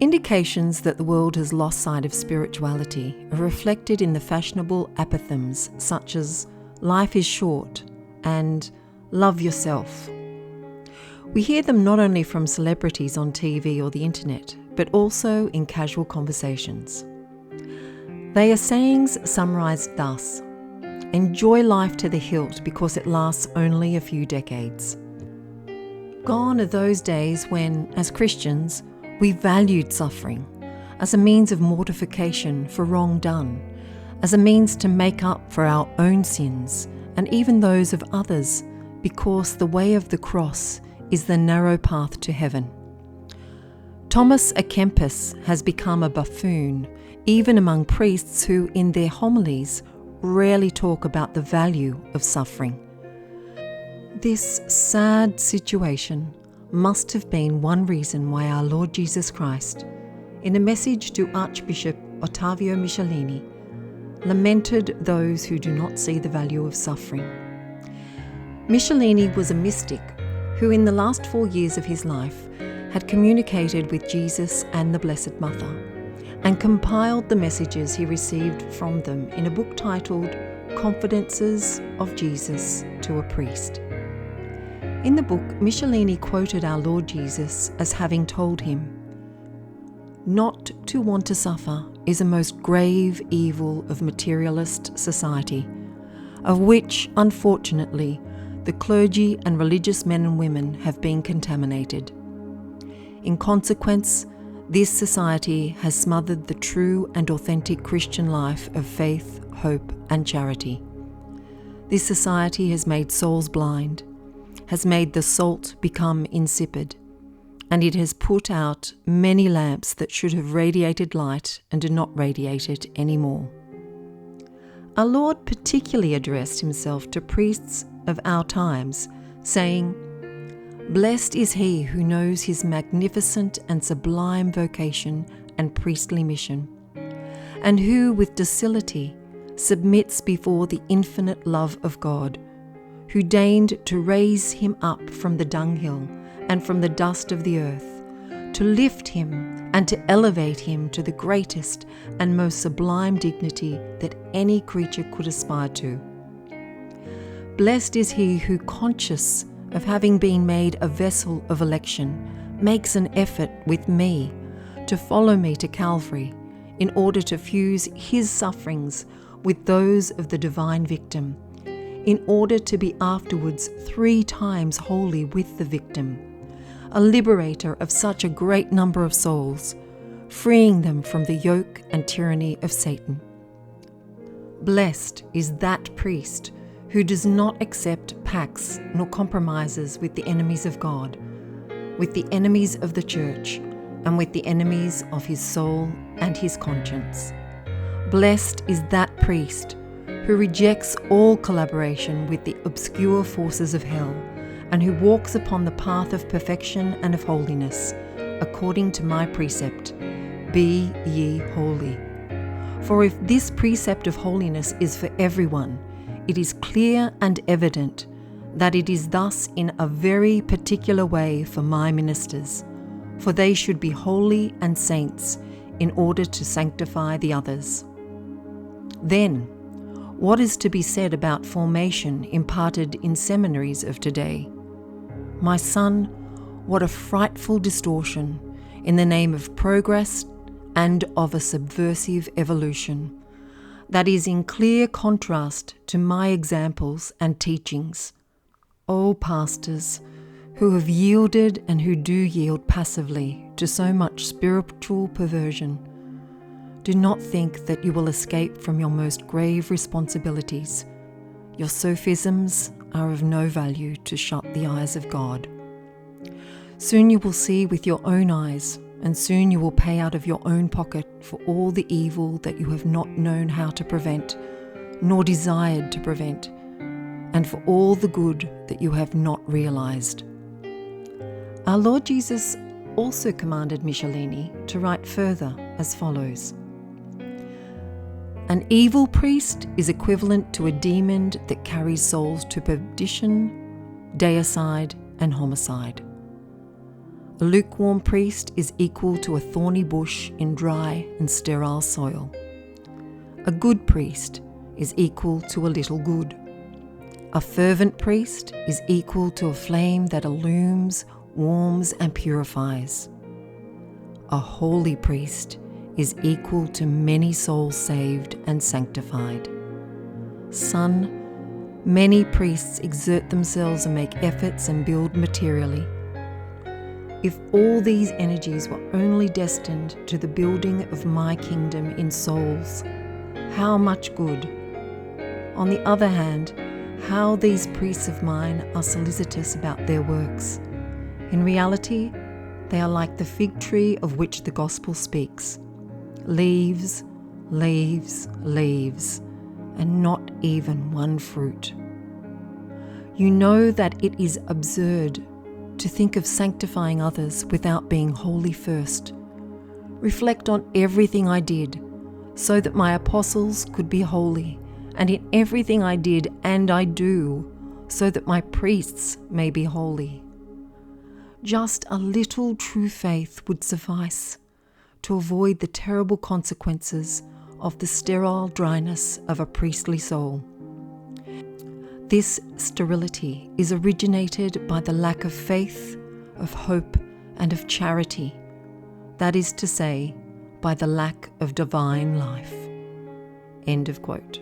Indications that the world has lost sight of spirituality are reflected in the fashionable apothegms such as "life is short" and "love yourself." We hear them not only from celebrities on TV or the internet, but also in casual conversations. They are sayings summarised thus: enjoy life to the hilt because it lasts only a few decades. Gone are those days when, as Christians, we valued suffering as a means of mortification for wrong done, as a means to make up for our own sins and even those of others, because the way of the cross is the narrow path to heaven. Thomas à Kempis has become a buffoon even among priests who, in their homilies, rarely talk about the value of suffering. This sad situation must have been one reason why our Lord Jesus Christ, in a message to Archbishop Ottavio Michelini, lamented those who do not see the value of suffering. Michelini was a mystic who, in the last 4 years of his life, had communicated with Jesus and the Blessed Mother, and compiled the messages he received from them in a book titled Confidences of Jesus to a Priest. In the book, Michelini quoted our Lord Jesus as having told him, "Not to want to suffer is a most grave evil of materialist society, of which, unfortunately, the clergy and religious men and women have been contaminated. In consequence, this society has smothered the true and authentic Christian life of faith, hope, and charity. This society has made souls blind, has made the salt become insipid, and it has put out many lamps that should have radiated light and do not radiate it anymore." Our Lord particularly addressed himself to priests of our times, saying, "Blessed is he who knows his magnificent and sublime vocation and priestly mission, and who with docility submits before the infinite love of God, who deigned to raise him up from the dunghill and from the dust of the earth, to lift him and to elevate him to the greatest and most sublime dignity that any creature could aspire to. Blessed is he who, conscious of having been made a vessel of election, makes an effort with me to follow me to Calvary in order to fuse his sufferings with those of the divine victim, in order to be afterwards 3 times holy with the victim, a liberator of such a great number of souls, freeing them from the yoke and tyranny of Satan. Blessed is that priest who does not accept pacts nor compromises with the enemies of God, with the enemies of the church, and with the enemies of his soul and his conscience. Blessed is that priest who rejects all collaboration with the obscure forces of hell, and who walks upon the path of perfection and of holiness, according to my precept, be ye holy. For if this precept of holiness is for everyone, it is clear and evident that it is thus in a very particular way for my ministers, for they should be holy and saints in order to sanctify the others. Then, what is to be said about formation imparted in seminaries of today? My son, what a frightful distortion in the name of progress and of a subversive evolution, that is in clear contrast to my examples and teachings. O pastors, who have yielded and who do yield passively to so much spiritual perversion, do not think that you will escape from your most grave responsibilities. Your sophisms are of no value to shut the eyes of God. Soon you will see with your own eyes, and soon you will pay out of your own pocket for all the evil that you have not known how to prevent, nor desired to prevent, and for all the good that you have not realized." Our Lord Jesus also commanded Michelini to write further as follows: "An evil priest is equivalent to a demon that carries souls to perdition, deicide, and homicide. A lukewarm priest is equal to a thorny bush in dry and sterile soil. A good priest is equal to a little good. A fervent priest is equal to a flame that illumes, warms, and purifies. A holy priest is equal to many souls saved and sanctified. Son, many priests exert themselves and make efforts and build materially. If all these energies were only destined to the building of my kingdom in souls, how much good. On the other hand, how these priests of mine are solicitous about their works. In reality, they are like the fig tree of which the gospel speaks. Leaves, leaves, leaves, and not even one fruit. You know that it is absurd to think of sanctifying others without being holy first. Reflect on everything I did, so that my apostles could be holy, and in everything I did and I do, so that my priests may be holy. Just a little true faith would suffice to avoid the terrible consequences of the sterile dryness of a priestly soul. This sterility is originated by the lack of faith, of hope, and of charity. That is to say, by the lack of divine life. End of quote.